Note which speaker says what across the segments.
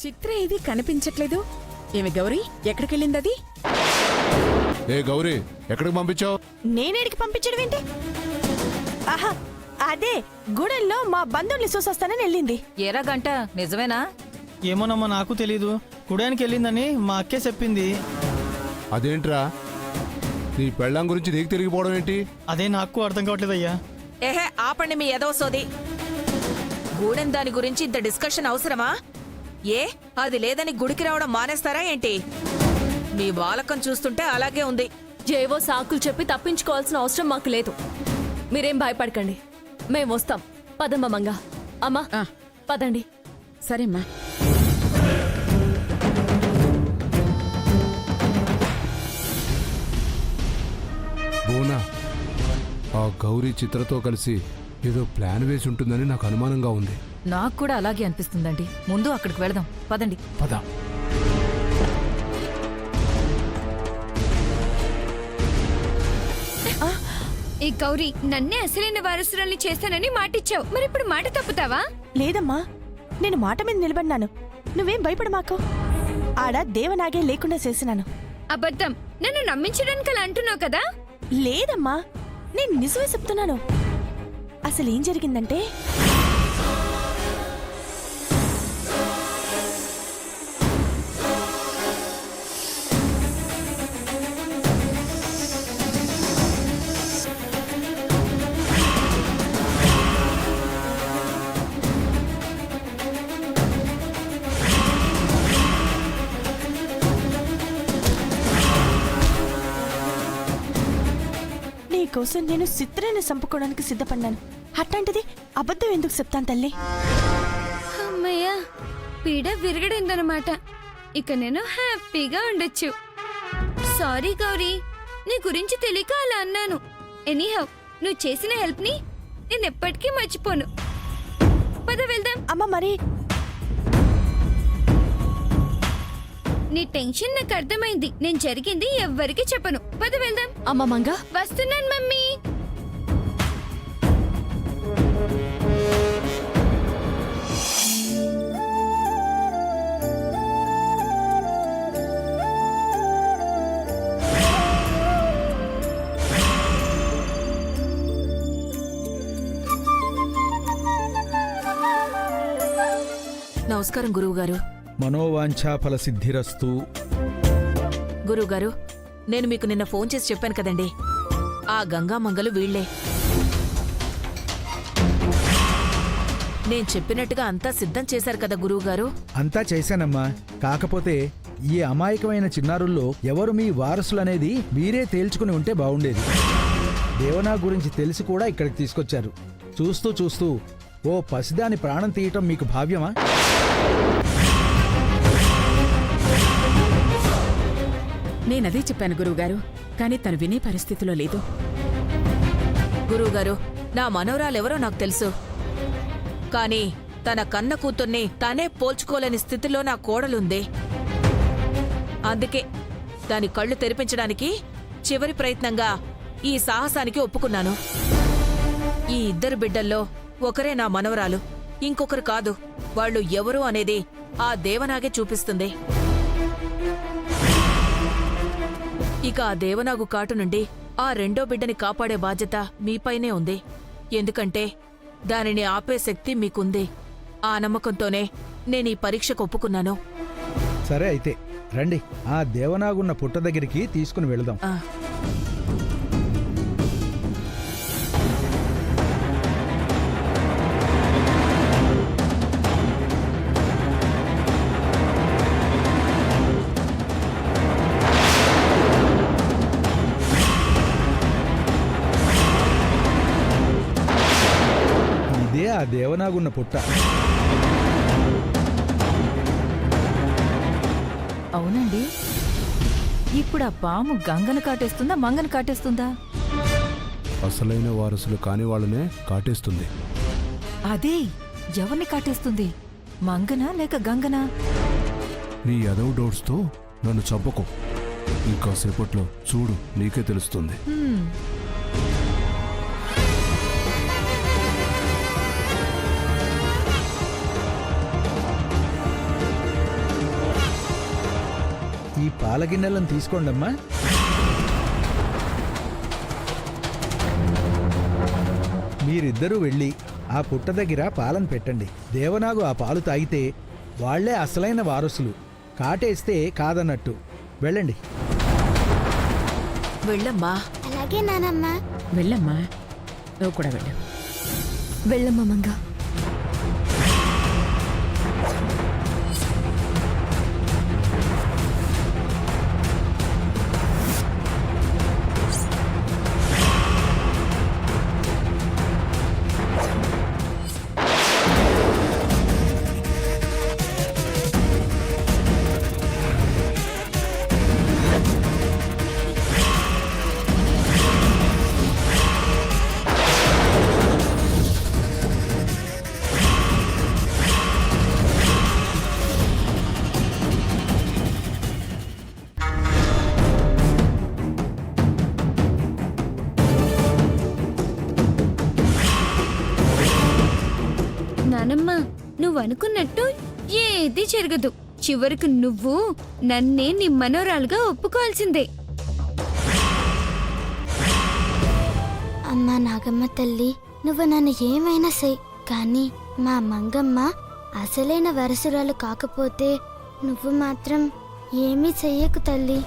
Speaker 1: చిత్ర ఏది కనిపించట్లేదు. ఏమి గౌరీ, ఎక్కడికెళ్ళింది అది?
Speaker 2: ఏ గౌరీ, ఎక్కడికి పంపించావు?
Speaker 3: నేనేడికి పంపించడం ఏంటి? ఆహా, అదే గూడెల్లో మా బంధువుల్ని చూసొస్తానని వెళ్ళింది.
Speaker 4: ఏరా గంట, నిజమేనా?
Speaker 5: ఏమోనమ్మా, నాకు తెలీదు. కుడానికి వెళ్ళిందని మా అక్కే చెప్పింది.
Speaker 2: అదేంట్రా, నీ పెళ్ళాం గురించి నీకు తిరిగిపోవడం ఏంటి?
Speaker 5: అదే నాకు అర్థం కావట్లేదయ్యా.
Speaker 4: ఏహే, ఆపండి మీ ఏదో సోది. గూడెం దాని గురించి ఇంత డిస్కషన్ అవసరమా? ఏ అది లేదని గుడికి రావడం మానేస్తారా ఏంటి? మీ వాలకం చూస్తుంటే అలాగే ఉంది.
Speaker 6: ఏవో సాకులు చెప్పి తప్పించుకోవాల్సిన అవసరం మాకు లేదు. మీరేం భయపడకండి, మేం వస్తాం. పదమ్మ మంగ. అమ్మా పదండి.
Speaker 1: సరేమ్మా.
Speaker 2: బోనా, ఆ గౌరీ చిత్రతో కలిసి ఏదో ప్లాన్ వేసి ఉంటుందని నాకు అనుమానంగా ఉంది.
Speaker 4: నాకు కూడా అలాగే అనిపిస్తుందండి. ముందు అక్కడికి వెళదాం, పదండి.
Speaker 2: పద.
Speaker 7: ఈ గౌరీ, నన్నే అసలైన వారసురాల్ని చేస్తానని మాటిచ్చావు, మరి ఇప్పుడు మాట తప్పుతావా?
Speaker 3: లేదమ్మా, నేను మాట మీద నిలబడినాను. నువ్వేం భయపడ మాకు. ఆడ దేవనాగే లేకుండా చేసినాను.
Speaker 7: అబద్ధం. నన్ను నమ్మించడానికి అలా అంటున్నావు కదా?
Speaker 3: లేదమ్మా, నేను నిజమే చెప్తున్నాను. అసలు ఏం జరిగిందంటే, నీకోసం నేను చిత్రాన్ని చంపుకోవడానికి సిద్ధపడ్డాను. అట్లాంటిది అబద్ధం ఎందుకు చెప్తాను తల్లి?
Speaker 7: అమ్మయ్యా, పీడ విరగడిందనమాట. ఇక నేను హ్యాపీగా ఉండొచ్చు. సారీ గౌరీ, నీ గురించి తెలియక అలా అన్నాను. ఎనీహౌ, నువ్వు చేసిన హెల్ప్ ని నేను ఎప్పటికీ మర్చిపోను. పద వెళ్దాం.
Speaker 3: అమ్మ, మరి
Speaker 7: నీ టెన్షన్ నాకు అర్థమైంది. నేను జరిగింది ఎవ్వరికి చెప్పను. పద వెళ్దాం.
Speaker 6: అమ్మ మంగ,
Speaker 7: వస్తున్నాను మమ్మీ.
Speaker 4: నమస్కారం గురువుగారు.
Speaker 8: మనోవాంఛాఫల సిద్ధిరస్తు.
Speaker 4: గురువుగారు, నేను మీకు నిన్న ఫోన్ చేసి చెప్పాను కదండి, ఆ గంగామంగలు వీళ్లే. నేను చెప్పినట్టుగా అంతా సిద్ధం చేశారు కదా గురువుగారు?
Speaker 8: అంతా చేశానమ్మా. కాకపోతే ఈ అమాయకమైన చిన్నారుల్లో ఎవరు మీ వారసులనేది మీరే తేల్చుకుని ఉంటే బావుండేది. దేవనా గురించి తెలిసి కూడా ఇక్కడికి తీసుకొచ్చారు. చూస్తూ చూస్తూ ఓ పసిదాని ప్రాణం తీయటం మీకు భావ్యమా?
Speaker 1: నేనదే చెప్పాను గురువుగారు, కానీ తను వినే పరిస్థితిలో లేదు.
Speaker 4: గురువుగారు, నా మనవరాలెవరో నాకు తెలుసు, కానీ తన కన్న కూతుర్ని తనే పోల్చుకోలేని స్థితిలో నా కోడలుంది. అందుకే దాని కళ్ళు తెరిపించడానికి చివరి ప్రయత్నంగా ఈ సాహసానికి ఒప్పుకున్నాను. ఈ ఇద్దరు బిడ్డల్లో ఒకరే నా మనవరాలు, ఇంకొకరు కాదు. వాళ్ళు ఎవరు అనేది ఆ దేవనాగే చూపిస్తుంది. ఇక ఆ దేవనాగు కాటు నుండి ఆ రెండో బిడ్డని కాపాడే బాధ్యత మీపైనే ఉంది. ఎందుకంటే దానిని ఆపే శక్తి మీకుంది. ఆ నమ్మకంతోనే నేనీ పరీక్షకు ఒప్పుకున్నాను.
Speaker 8: సరే అయితే రండి, ఆ దేవనాగున్న పుట్ట దగ్గరికి తీసుకుని వెళదాం. ఇదే ఆ దేవనాగున్న పుట్ట.
Speaker 4: అవునండి, ఇప్పుడు ఆ పాము గంగను కాటేస్తుందా, మంగను కాటేస్తుందా?
Speaker 2: అసలైన వారసులు కాని వాళ్ళనే కాటేస్తుంది.
Speaker 4: అదే, ఎవరిని కాటేస్తుంది? మంగనా లేక గంగనా?
Speaker 2: నీ అదవ్ డౌట్స్తో నన్ను చంపకు. ఇంకా సేపట్లో చూడు, నీకే తెలుస్తుంది.
Speaker 8: ఈ పాల గిన్నెలను తీసుకోండమ్మా. మీరిద్దరూ వెళ్ళి ఆ పుట్ట దగ్గర పాలను పెట్టండి. దేవనాగు ఆ పాలు తాగితే వాళ్లే అసలైన వారసులు, కాటేస్తే కాదన్నట్టు. వెళ్ళండి.
Speaker 4: వెళ్ళమ్మా.
Speaker 7: అలాగే నానమ్మ.
Speaker 1: వెళ్ళమ్మా, నువ్వు కూడా వెళ్ళు.
Speaker 6: వెళ్ళమ్మా మంగ.
Speaker 7: నానమ్మ, నువ్వు అనుకున్నట్టు ఏది జరగదు. చివరికి నువ్వు నన్నే నీ మనోరాలుగా ఒప్పుకోవాల్సిందే. అమ్మా నాగమ్మ తల్లి, నువ్వు నన్ను ఏమైనా చెయ్యి, కానీ మా మంగమ్మ అసలైన వరసురాలు కాకపోతే నువ్వు మాత్రం ఏమీ చెయ్యకు తల్లి.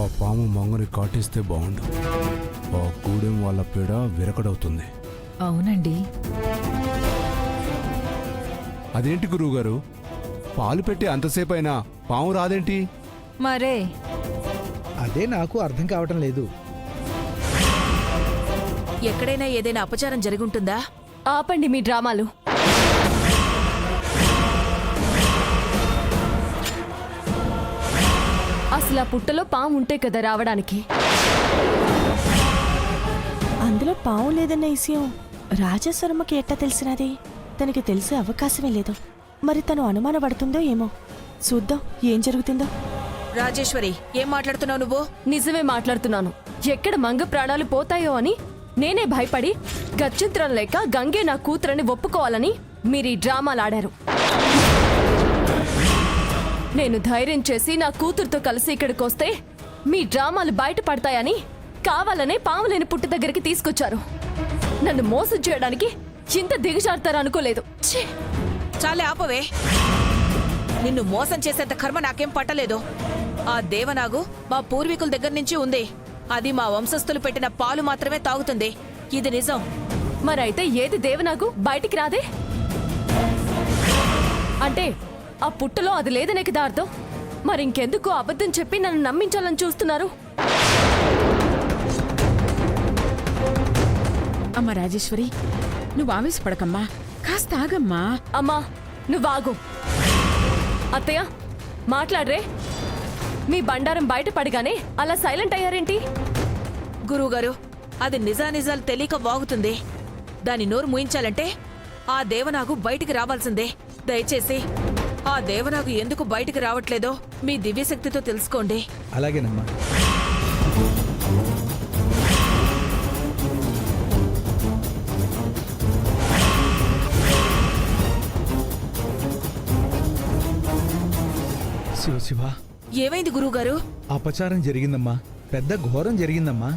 Speaker 2: ఆ పాము మంగని కాటేస్తే బాగుండు. ఆ గూడెం వాళ్ళ పీడ విరకడవుతుంది.
Speaker 1: అవునండి.
Speaker 2: అదేంటి గురువుగారు, పాలు పెట్టి అంతసేపు అయినా పాము రాదేంటి?
Speaker 4: మరే
Speaker 8: అదే నాకు అర్థం కావటం లేదు.
Speaker 4: ఎక్కడైనా ఏదైనా అపచారం జరుగుంటుందా?
Speaker 6: ఆపండి మీ డ్రామాలు. అసలు ఆ పుట్టలో పాము ఉంటే కదా రావడానికి.
Speaker 3: అందులో పావు లేదన్న విషయం రాజేశ్వరమ్మకి ఎట్టా తెలిసినది? తనకి తెలిసే అవకాశమే లేదు. మరి తను అనుమానపడుతుందో ఏమో. చూద్దాం ఏం జరుగుతుందో.
Speaker 4: రాజేశ్వరి, ఏం మాట్లాడుతున్నావు నువ్వు?
Speaker 6: నిజమే మాట్లాడుతున్నాను. ఎక్కడ మంగ ప్రాణాలు పోతాయో అని నేనే భయపడి గచ్చింత్రం లేక గంగే నా కూతురని ఒప్పుకోవాలని మీరు ఈ డ్రామాలు ఆడారు. నేను ధైర్యం చేసి నా కూతురుతో కలిసి ఇక్కడికి వస్తే మీ డ్రామాలు బయటపడతాయని కావాలనే పాములేని పుట్టు దగ్గరికి తీసుకొచ్చారు. నన్ను మోసం చేయడానికి ఇంత దిగజారుతారు అనుకోలేదు. ఛీ!
Speaker 4: చాలే ఆపవే. నిన్ను మోసం చేసేంత కర్మ నాకేం పట్టలేదు. ఆ దేవనాగు మా పూర్వీకుల దగ్గర నుంచి ఉంది. అది మా వంశస్థులు పెట్టిన పాలు మాత్రమే తాగుతుంది. ఇది నిజం.
Speaker 6: మరైతే ఏది దేవనాగు బయటికి రాదే? అంటే ఆ పుట్టలో అది లేదనే కదా అర్థం. మరింకెందుకు అబద్ధం చెప్పి నన్ను నమ్మించాలని చూస్తున్నారు?
Speaker 1: అమ్మ రాజేశ్వరి, నువ్వు ఆవేశపడకమ్మా, కాస్త ఆగమ్మా.
Speaker 6: అమ్మా నువ్వాగు. అత్తయ్య మాట్లాడరే. మీ బండారం బయటపడగానే అలా సైలెంట్ అయ్యారేంటి?
Speaker 4: గురువుగారు, అది నిజానిజాలు తెలియక వాగుతుంది. దాని నోరు మూయించాలంటే ఆ దేవనాగు బయటికి రావాల్సిందే. దయచేసి ఆ దేవనాగు ఎందుకు బయటికి రావట్లేదో మీ దివ్యశక్తితో తెలుసుకోండి.
Speaker 8: అలాగేనమ్మా. శివ శివ,
Speaker 4: ఏమైంది గురువుగారు?
Speaker 8: అపచారం జరిగిందమ్మా. పెద్ద ఘోరం జరిగిందమ్మా.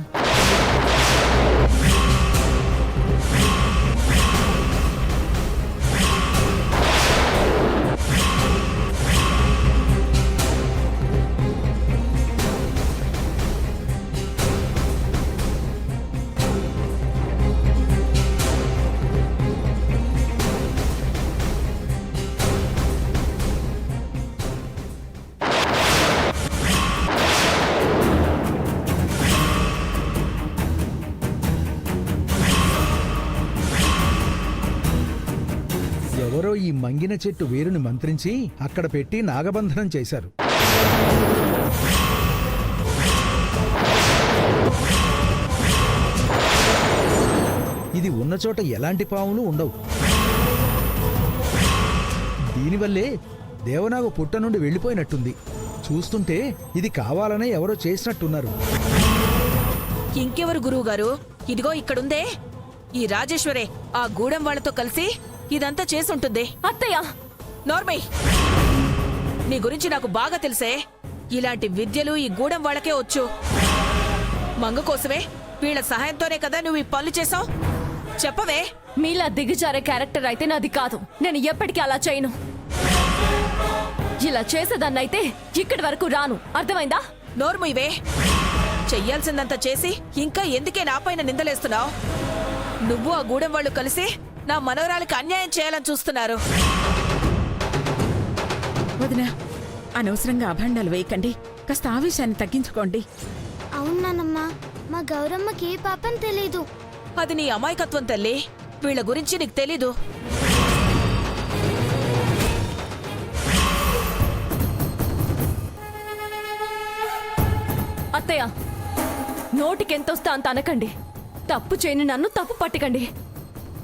Speaker 8: ఎవరో ఈ మంగిన చెట్టు వేరుని మంత్రించి అక్కడ పెట్టి నాగబంధనం చేశారు. ఇది ఉన్న చోట ఎలాంటి పాములు ఉండవు. దీనివల్లే దేవనాగు పుట్ట నుండి వెళ్ళిపోయినట్టుంది. చూస్తుంటే ఇది కావాలనే ఎవరో చేసినట్టున్నారు.
Speaker 4: ఇంకెవరు గురువుగారు? ఇదిగో ఇక్కడుందే ఈ రాజేశ్వరే ఆ గూడెం వాళ్లతో కలిసి ఇదంతా చేసుంటుంది.
Speaker 6: అత్తయ్య
Speaker 4: నోర్మై, నీ గురించి నాకు బాగా తెలుసే. ఇలాంటి విద్యలు ఈ గూడెం వాళ్ళకే వచ్చు. మంగ కోసమే వీళ్ళ సహాయంతోనే కదా నువ్వు ఈ పనులు చేసావు. చెప్పవే.
Speaker 6: మీలా దిగజారే క్యారెక్టర్ అయితే నాది కాదు. నేను ఎప్పటికీ అలా చేయను. ఇలా చేసేదాన్నైతే ఇక్కడి వరకు రాను. అర్థమైందా?
Speaker 4: నోర్ము ఇవే. చెయ్యాల్సిందంతా చేసి ఇంకా ఎందుకే నాపైన నిందలేస్తున్నావు? నువ్వు ఆ గూడెం వాళ్ళు కలిసి నా మనవరాలికి అన్యాయం చేయాలని చూస్తున్నారు.
Speaker 1: వదినా, అనవసరంగా అభాండాలు వేయకండి. కాస్త ఆవేశాన్ని తగ్గించుకోండి.
Speaker 9: అవునానమ్మా, మా గౌరమ్మకి ఏ పాపం తెలీదు.
Speaker 4: అది నీ అమాయకత్వం తల్లి. వీళ్ళ గురించి నీకు తెలీదు.
Speaker 6: అత్తయ్య, నోటికెంతొస్తా అంత అనకండి. తప్పు చేయని నన్ను తప్పు పట్టకండి.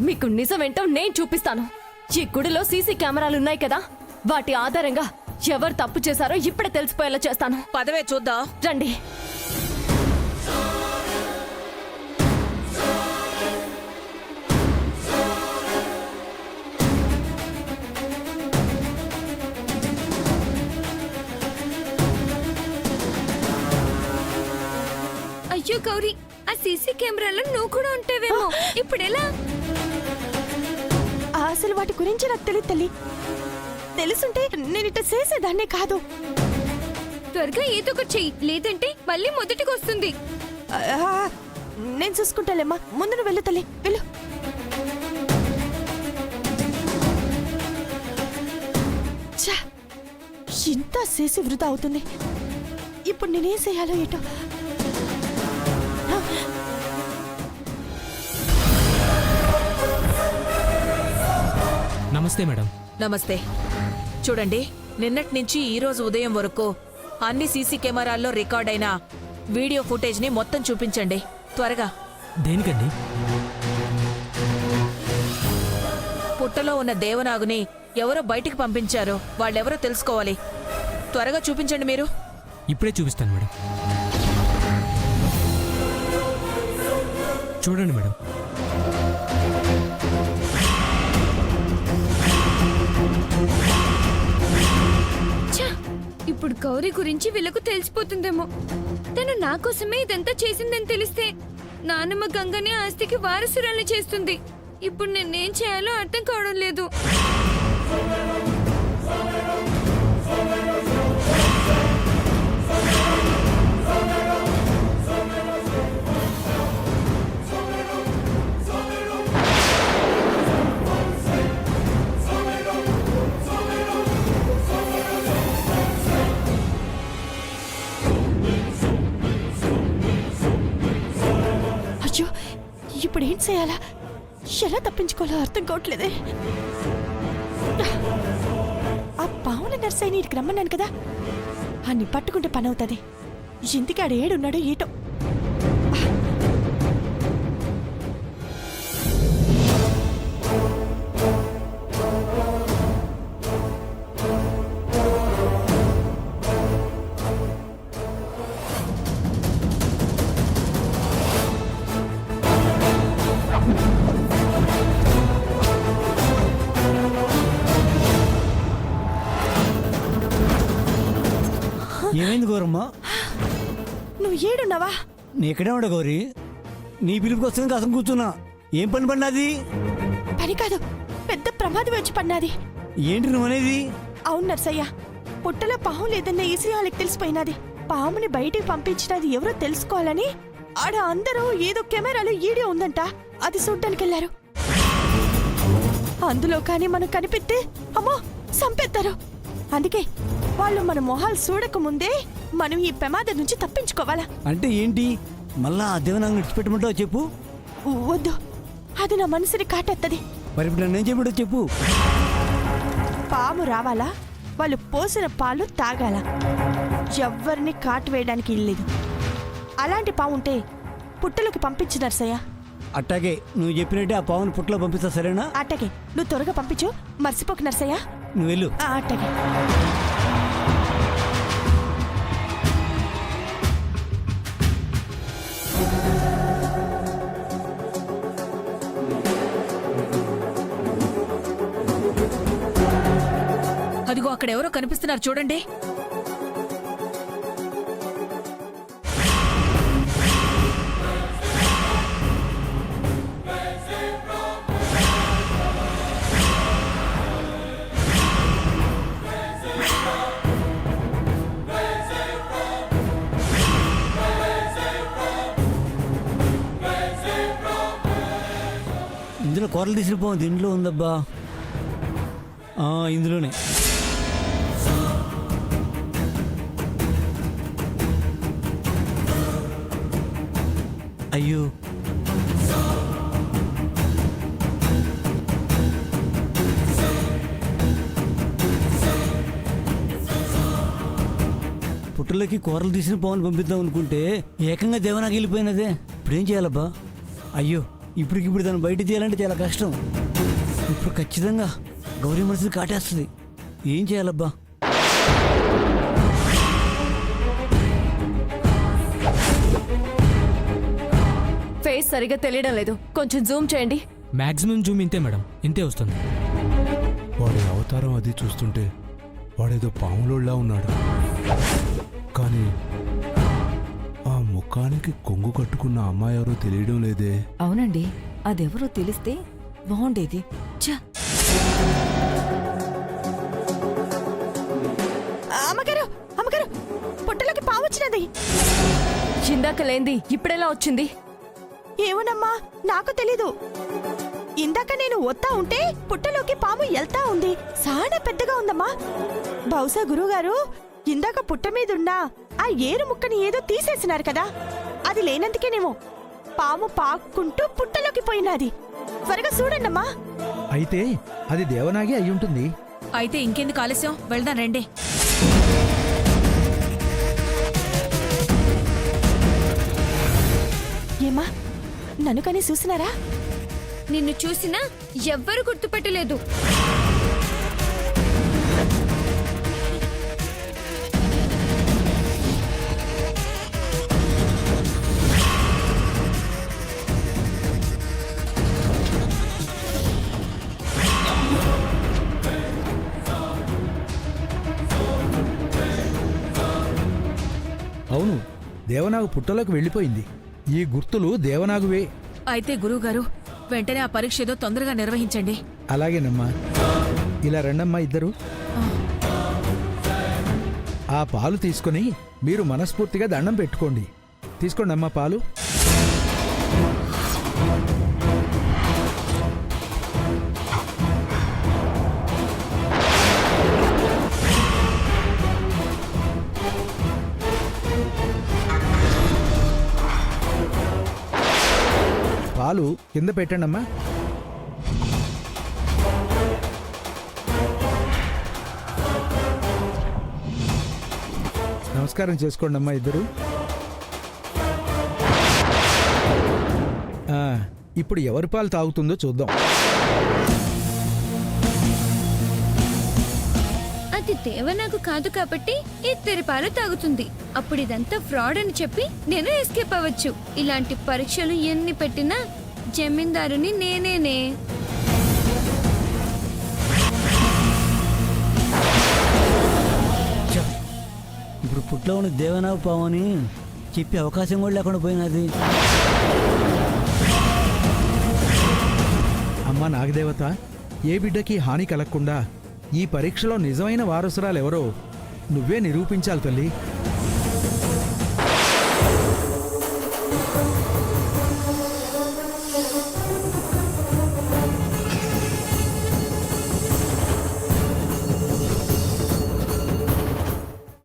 Speaker 6: మీకు నిజమేంటో నేను చూపిస్తాను. ఈ గుడిలో సీసీ కెమెరాలున్నాయి కదా, వాటి ఆధారంగా ఎవరు తప్పు చేశారో ఇప్పుడే తెలిసిపోయేలా చేస్తాను.
Speaker 4: పదవే చూద్దాం.
Speaker 6: రండి.
Speaker 7: అయ్యో గౌరీ, ఆ సీసీ కెమెరాలో నువ్వు కూడా ఉంటావేమో. ఇప్పుడు ఎలా?
Speaker 3: అసలు వాటి గురించి నాకు తెలియదు తల్లి. తెలుసుంటే నేను ఇట్లా చేసేదాన్నే కాదు.
Speaker 7: త్వరగా ఏదో ఒకటి చెయ్యి, లేదంటే మళ్ళీ మొదటికి వస్తుంది.
Speaker 3: నేను చూసుకుంటాలేమ్మా. ముందు నువ్వు వెళ్ళు తల్లి, వెళ్ళు. ఛా, ఇంత చేసి వృధా అవుతుంది. ఇప్పుడు నేనేం చేయాలో ఏటో.
Speaker 10: నమస్తే మేడం.
Speaker 4: నమస్తే. చూడండి, నిన్నటి నుంచి ఈ రోజు ఉదయం వరకు అన్ని సీసీ కెమెరాల్లో రికార్డ్ అయిన వీడియో ఫుటేజ్ ని మొత్తం చూపించండి త్వరగా.
Speaker 10: దేనికండి?
Speaker 4: పుట్టలో ఉన్న దేవనాగుని ఎవరో బయటికి పంపించారు. వాళ్ళెవరో తెలుసుకోవాలి. త్వరగా చూపించండి మీరు.
Speaker 10: ఇప్పుడే చూపిస్తాను మేడం. చూడండి మేడం.
Speaker 7: ఛ! ఇప్పుడు గౌరీ గురించి వీళ్ళకు తెలిసిపోతుందేమో. తను నా కోసమే ఇదంతా చేసిందని తెలిస్తే నానమ్మ గంగనే ఆస్తికి వారసురాల్ని చేస్తుంది. ఇప్పుడు నేనేం చేయాలో అర్థం కావడం లేదు.
Speaker 3: అయ్యో, ఇప్పుడు ఏం చేయాలా? ఎలా తప్పించుకోవాలో అర్థం కావట్లేదే. ఆ పావుల నర్సైని ఇక్కడికి రమ్మన్నాను కదా, అన్ని పట్టుకుంటే పని అవుతుంది. ఇంటికి ఆడ ఏడున్నాడో ఏటో.
Speaker 11: ఏమైంది గౌరమ్మ?
Speaker 3: నువ్వు ఏడున్నావా?
Speaker 11: నీ ఎక్కడే ఉండ గౌరీ. నీ పిలుపు కోసం కాసం కూర్చున్నా. ఏం పని పడినది?
Speaker 3: పని కాదు, పెద్ద ప్రమాదం వచ్చి పడినది.
Speaker 11: ఏంటి నువ్వు అనేది?
Speaker 3: అవును నర్సయ్య, పుట్టలో పాము లేదన్న ఈసీ వాళ్ళకి తెలిసిపోయినది. పాముని బయటికి పంపించినది ఎవరో తెలుసుకోవాలని ఆడ అందరూ ఏదో కెమెరాలో వీడియో ఉందంట, అది చూడ్డానికి వెళ్ళారు. అందులో కానీ మనం కనిపెడితే అమ్మో చంపేస్తారు. అందుకే వాళ్ళు మన మొహాలు చూడక ముందే మనం ఈ ప్రమాదం నుంచి తప్పించుకోవాలా.
Speaker 11: అంటే ఏంటి? మళ్ళా ఆ దేవనాంగ విడిచిపెట్టమంటావు చెప్పు.
Speaker 3: వద్దు, అది నా మనసుని కాటెత్తది.
Speaker 11: మరి ఇప్పుడు నన్ను ఏం చెప్పాడో చెప్పు.
Speaker 3: పాము రావాలా, వాళ్ళు పోసిన పాలు తాగాల. ఎవ్వరిని కాటు వేయడానికి ఇల్లేదు. అలాంటి పాము ఉంటే పుట్టలోకి పంపించు నర్సయ్య.
Speaker 11: అట్టాగే నువ్వు చెప్పినట్టే ఆ పావును పుట్టలో పంపిస్తా, సరేనా?
Speaker 3: అట్టగే, నువ్వు త్వరగా పంపించు. మర్చిపోకు నర్సయ్య.
Speaker 11: నువ్వు వెళ్ళు.
Speaker 3: అట్టగే.
Speaker 4: అదిగో అక్కడెవరో కనిపిస్తున్నారు చూడండి.
Speaker 11: ఇందులో కూరలు తీసుకుపోం, దీంట్లో ఉందబ్బా. ఇందులోనే. అయ్యో, పుట్టలోకి కూరలు తీసిన పవన్ పంపిద్దాం అనుకుంటే ఏకంగా దేవనాకి వెళ్ళిపోయినదే. ఇప్పుడేం చేయాలబ్బా? అయ్యో, ఇప్పటికిప్పుడు దాన్ని బయట తీయాలంటే చాలా కష్టం. ఇప్పుడు ఖచ్చితంగా గౌరీ మనసుని కాటేస్తుంది. ఏం చేయాలబ్బా?
Speaker 6: ఫేస్ సరిగా తెలియడం లేదు, కొంచెం జూమ్ చేయండి.
Speaker 10: మాక్సిమం జూమ్ ఇంతే మేడం, ఇంతే వస్తుంది.
Speaker 2: వాడి అవతారం అది చూస్తుంటే వాడేదో పాములోళ్ళ ఉన్నాడు. కానీ ఆ ముఖానికి కొంగు కట్టుకున్న అమ్మాయి ఎవరో తెలియడం లేదే.
Speaker 1: అవునండి, అదెవరో తెలిస్తే బాగుండేది.
Speaker 3: అమ్మగారు అమ్మగారు, పుట్టలోకి పాము వచ్చినది.
Speaker 6: ఇందాక లేంది ఇప్పుడెలా వచ్చింది?
Speaker 3: ఏమోనమ్మా, నాకు తెలీదు. ఇందాక నేను వస్తా ఉంటే పుట్టలోకి పాము వెళ్తా ఉంది. చాలా పెద్దగా ఉందమ్మా. బహుశా గురువుగారు ఇందాక పుట్ట మీదున్నా ఆ ఏరు ముక్కని ఏదో తీసేసినారు కదా, అది లేనందుకేనేమో పాము పాక్కుంటూ పుట్టలోకి పోయినది. త్వరగా చూడండమ్మా.
Speaker 8: అయితే అది దేవనాగి అయి ఉంటుంది.
Speaker 4: అయితే ఇంకెందుకు ఆలస్యం, వెళ్దాం రండి.
Speaker 3: ఏమా, నన్ను కానీ చూసినారా?
Speaker 7: నిన్ను చూసినా ఎవ్వరు గుర్తుపట్టలేదు.
Speaker 8: అవును, దేవనాగు పుట్టలోకి వెళ్ళిపోయింది. ఈ గుర్తులు దేవనాగువే.
Speaker 4: అయితే గురువుగారు వెంటనే ఆ పరీక్ష ఏదో తొందరగా నిర్వహించండి.
Speaker 8: అలాగేనమ్మా. ఇలా రండమ్మా ఇద్దరు. ఆ పాలు తీసుకొని మీరు మనస్ఫూర్తిగా దండం పెట్టుకోండి. తీసుకోండి అమ్మా పాలు. పాలు కింద పెట్టండి అమ్మా. నమస్కారం చేసుకోండి అమ్మా ఇద్దరు. ఇప్పుడు ఎవరి పాలు తాగుతుందో చూద్దాం.
Speaker 7: అది దేవనాగు కాదు కాబట్టి ఇద్దరి పాలు తాగుతుంది. అప్పుడు ఇదంతా ఫ్రాడ్ అని చెప్పి నేను ఎస్కేప్ అవ్వచ్చు. ఇలాంటి పరీక్షలు ఎన్ని పెట్టినా జమీందారుని నేనేనే.
Speaker 11: ఇప్పుడు పుట్లో ఉన్న దేవనాగు పాము అని చెప్పే అవకాశం కూడా లేకుండా పోయినది.
Speaker 8: అమ్మా నాగదేవత, ఏ బిడ్డకి హాని కలగకుండా ఈ పరీక్షలో నిజమైన వారసురాలెవరో నువ్వే నిరూపించాలి తల్లి.